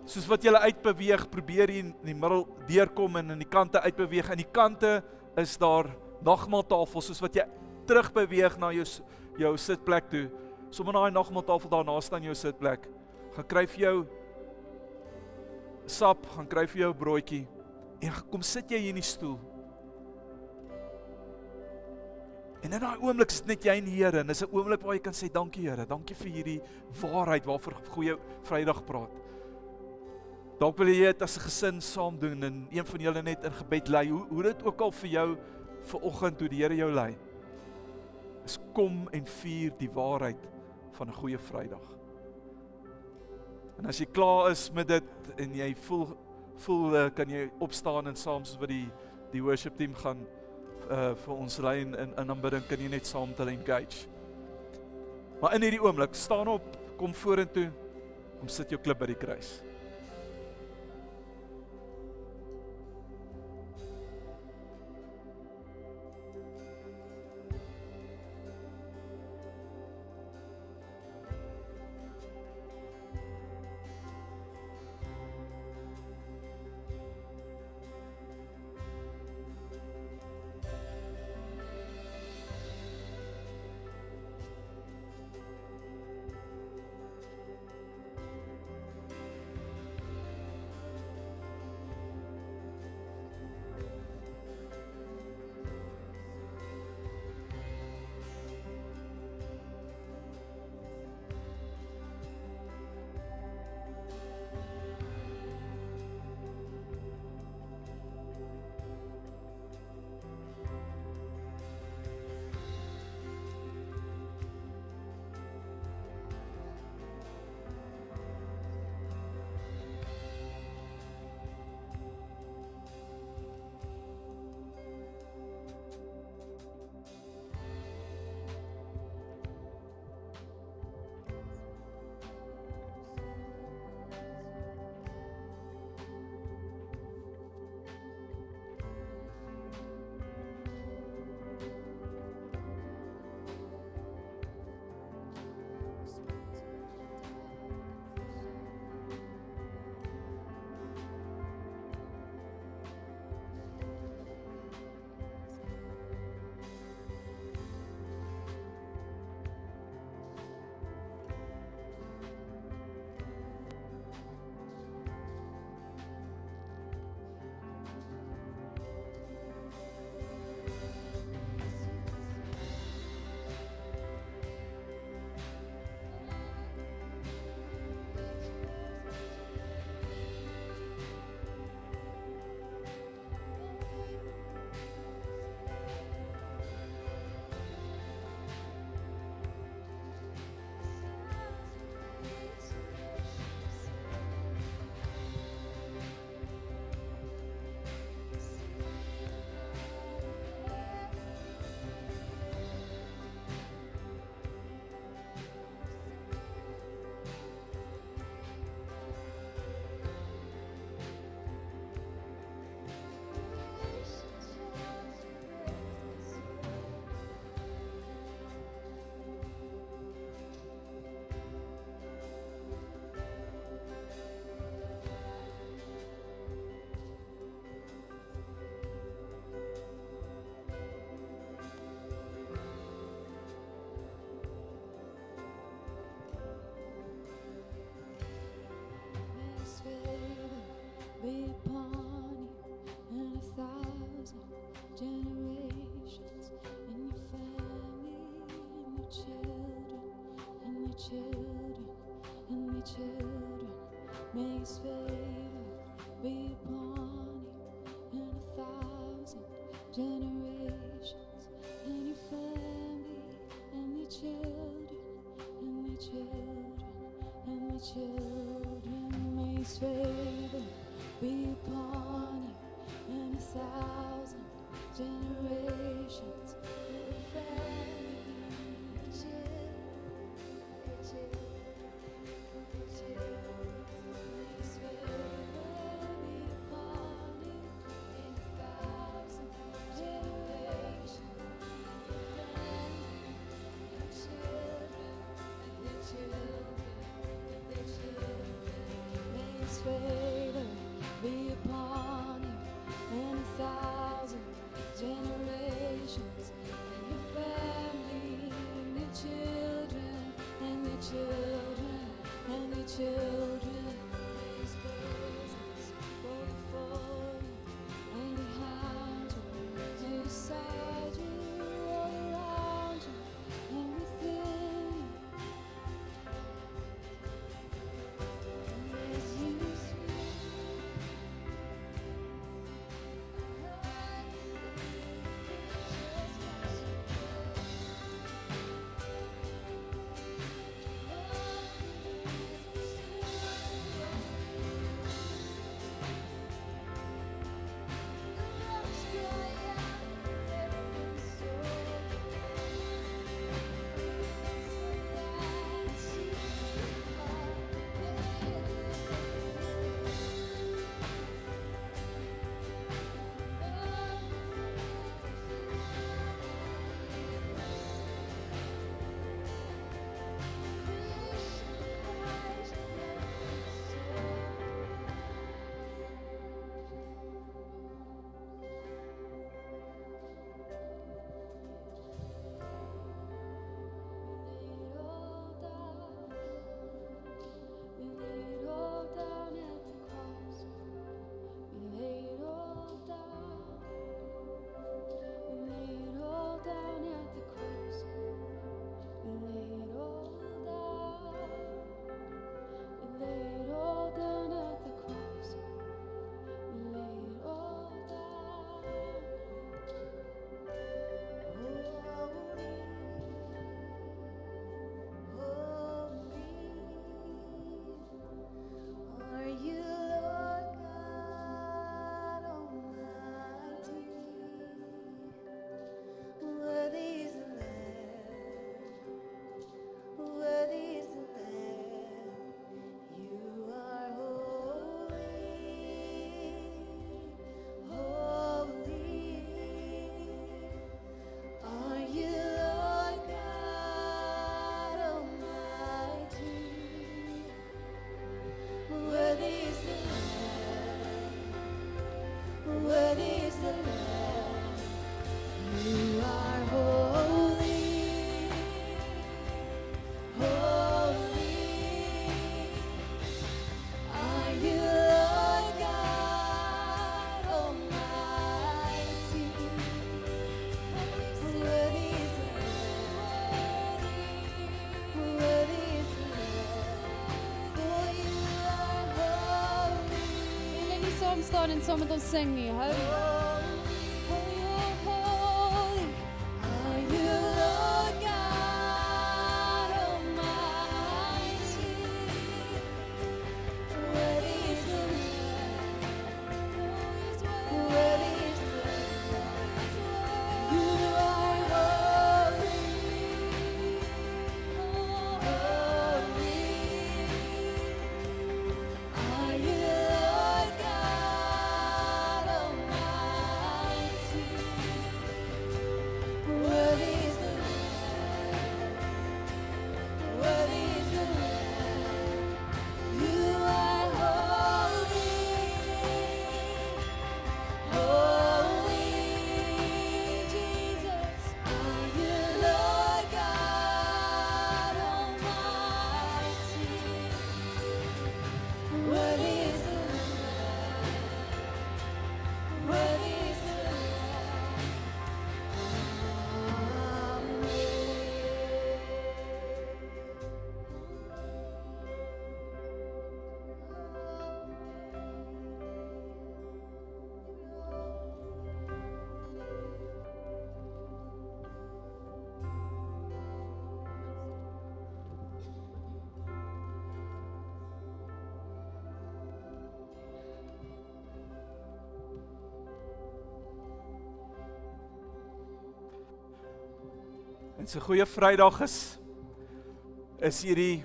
Soos wat julle uitbeweeg, probeer jy in die middel deurkom en in die kante uitbeweeg. In die kante is daar nagmaaltafel, soos wat jy terugbeweeg na jou sitplek toe. Sommer na die nagmaaltafel daarna staan jou sitplek. Gaan kry vir jou sap, gaan kry vir jou broodjie en kom sit jy hier in die stoel. En in daai oomblik is dit net jy en die Here en dis 'n oomblik waar jy kan sê dankie Here, dankie vir hierdie waarheid waarvoor goeie Vrydag praat. Dalk wil jy dit as 'n gesin saam doen en een van julle net in gebed lei, hoe dit ook al vir jou vanoggend toe die Here jou lei. Is kom en vier die waarheid van 'n goeie Vrydag. En as jy klaar is met dit en jy voel kan jy opstaan en saam soos wat die worship team gaan vir ons lei in aanbidding, kan jy net saam met hulle engage. Maar in hierdie oomblik, staan op, kom vorentoe, kom sit jou klip by die kruis. Be upon you and 1,000 generations, and your family, and your children, and your children, and your children. May His favor be upon you and 1,000 generations, and your family, and your children, and your children, and your children. May His favor be upon you and 1,000 generations and your family, your children, your children. May His favor be upon you and 1,000 generations and your family, your children, your children, your children. May His favor be upon you and 1,000 generations and your family and your children and your children and your children. May His presence go before you and behind you and beside you, all around you and within you. And as you speak, we lay it all down at the cross. We lay it all down. We lay it all down at the cross. We lay it all down. We lay it all down at the cross. We lay it all down. Are you Lord God Almighty? Worthy is the Lamb, worthy is the Lamb. You are holy, holy. Are you Lord God Almighty? Worthy is the Lamb, worthy is the Lamb. You are holy, holy. Are you Lord God Almighty? Worthy is the Lamb, worthy is the Lamb. For you are holy. Wil jy nie saam staan en saam met ons sing nie? Holy. Are you Lord God Almighty? Worthy is the Lamb, worthy is the Lamb. You are holy, holy. Are you Lord God Almighty? En so goeie Vrydag is hierdie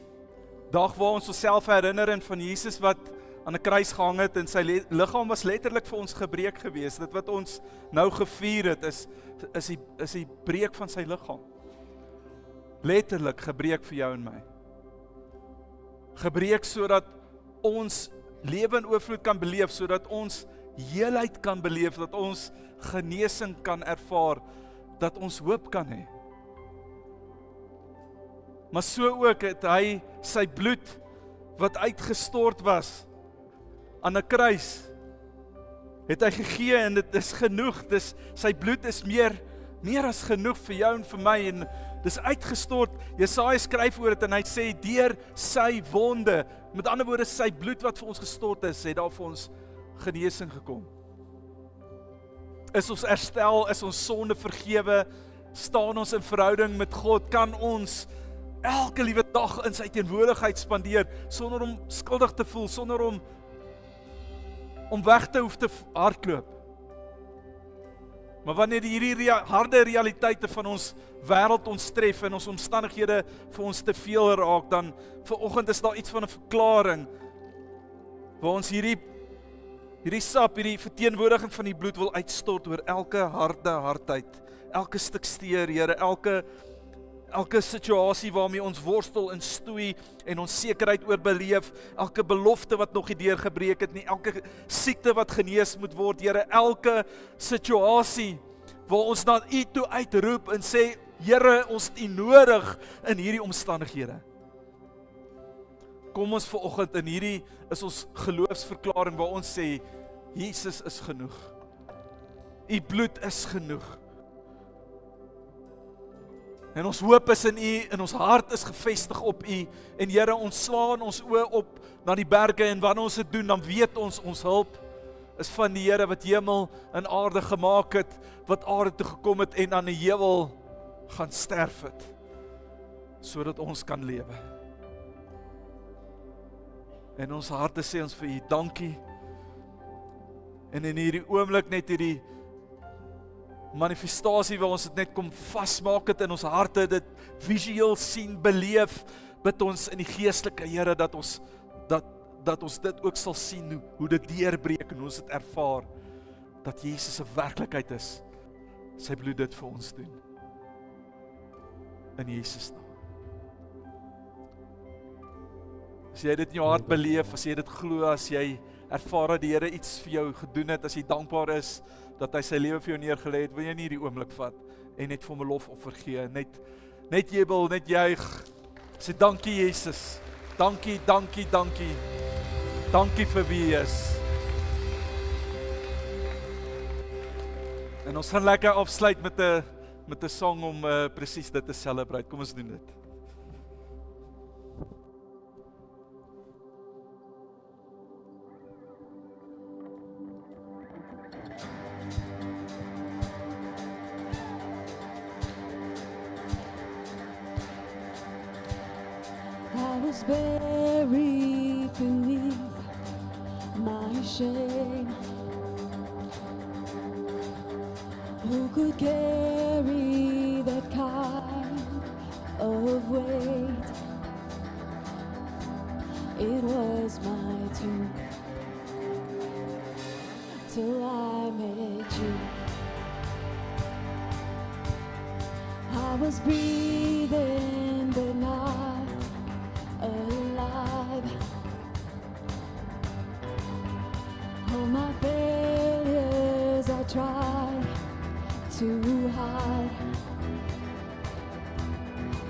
dag waar ons onsself herinner van Jesus wat aan 'n kruis gehang het en sy liggaam was letterlik vir ons gebreek gewees. Dit wat ons nou gevier het is die breek van sy liggaam. Letterlik gebreek vir jou en my. Gebreek sodat ons lewe in oorvloed kan beleef, sodat ons heelheid kan beleef, dat ons genesing kan ervaar, dat ons hoop kan hê. Maar so ook het hy sy bloed wat uitgestort was aan 'n kruis, het hy gegee en dit is genoeg. Sy bloed is meer as genoeg vir jou en vir my en dis uitgestort. Jesaja skryf oor dit en hy sê deur sy wonde, met ander woorde sy bloed wat vir ons gestort is, het daar vir ons genesing gekom. Is ons herstel, is ons sonde vergewe, staan ons in verhouding met God, kan ons elke liewe dag in sy teenwoordigheid spandeer, sonder om skuldig te voel, sonder om weg te hoef te hardloop. Maar wanneer hierdie harde realiteite van ons wêreld ons tref en ons omstandighede vir ons te veel raak, dan vanoggend is daar iets van 'n verklaring waar ons hierdie sap, hierdie verteenwoordiging van die bloed wil uitstort oor elke harde hartheid, elke stuk steur, Here, elke situasie waarmee ons worstel en stoei en ons sekerheid oor beleef, elke belofte wat nog nie deurgebreek het nie, elke siekte wat genees moet word, Here, elke situasie waar ons na U toe uitroep en sê, Here, ons het U nodig in hierdie omstandighede. Kom ons vanoggend in hierdie is ons geloofsverklaring waar ons sê, Jesus is genoeg. U bloed is genoeg. En ons hoop is in U, en ons hart is gefestig op U, en Here, ons slaan ons oë op na die berge, en wanneer ons dit doen, dan weet ons hulp is van die Here wat hemel en aarde gemaak het, wat aarde toe gekom het, en aan die hemel gaan sterf het, sodat ons kan lewe. En ons harte sê ons vir U dankie, en in hierdie oomblik net hierdie manifestasie waar ons dit net kom vasmaak het in ons harte, dit visueel sien, beleef, bid ons in die geestelike, Here, dat ons dit ook sal sien, hoe dit deurbreek en ons dit ervaar, dat Jesus 'n werklikheid is, sy bloed dit vir ons doen. In Jesus naam. As jy dit in jou hart beleef, as jy dit glo, as jy ervaar dat die Here iets vir jou gedoen het, as jy dankbaar is, dat hy sy lewe vir jou neergelê het, wil jy nie die oomblik vat, en net vir hom 'n lofoffer gee, net jubel, net juig, sê dankie Jesus, dankie, dankie, dankie, dankie vir wie hy is. En ons gaan lekker afsluit met 'n song om presies dit te celebrate, kom ons doen dit. I was buried beneath my shame. Who could carry that kind of weight? It was my tomb till I met you. I was breathing but not alive. All my failures I tried to hide.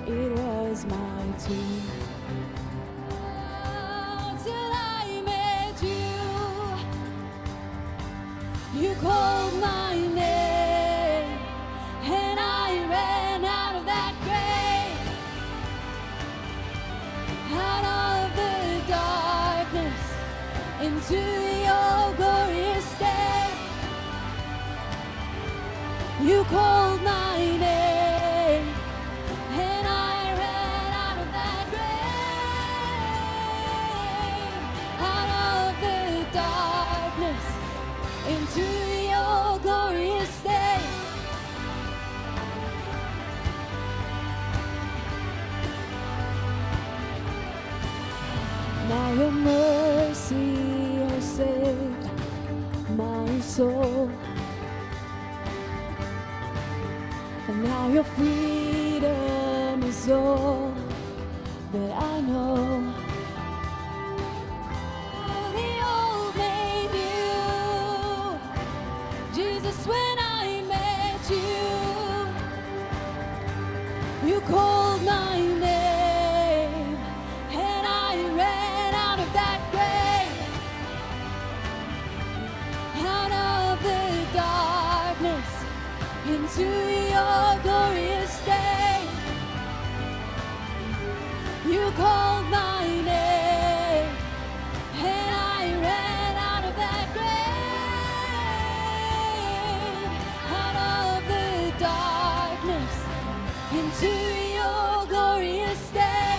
It was my tomb. Till I met you, you called my name, and I ran out of that grave, out of the darkness, into your glorious day. You called my name, and I ran out of that grave, out of the darkness, into your glorious day. Now your mercy has saved my soul. And now your freedom is all that I know. The old made new. Jesus, when I met you, you called my name, and I ran out of that grave, out of the darkness, into your glorious day. You called my name, and I ran out of that grave, out of the darkness, into your glorious day.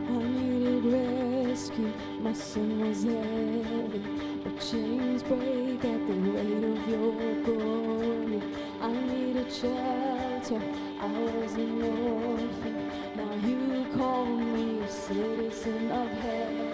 I needed rescue, my sin was heavy, but chains break at the weight of your glory. I needed shelter, I was an orphan, now you call me a citizen of heaven.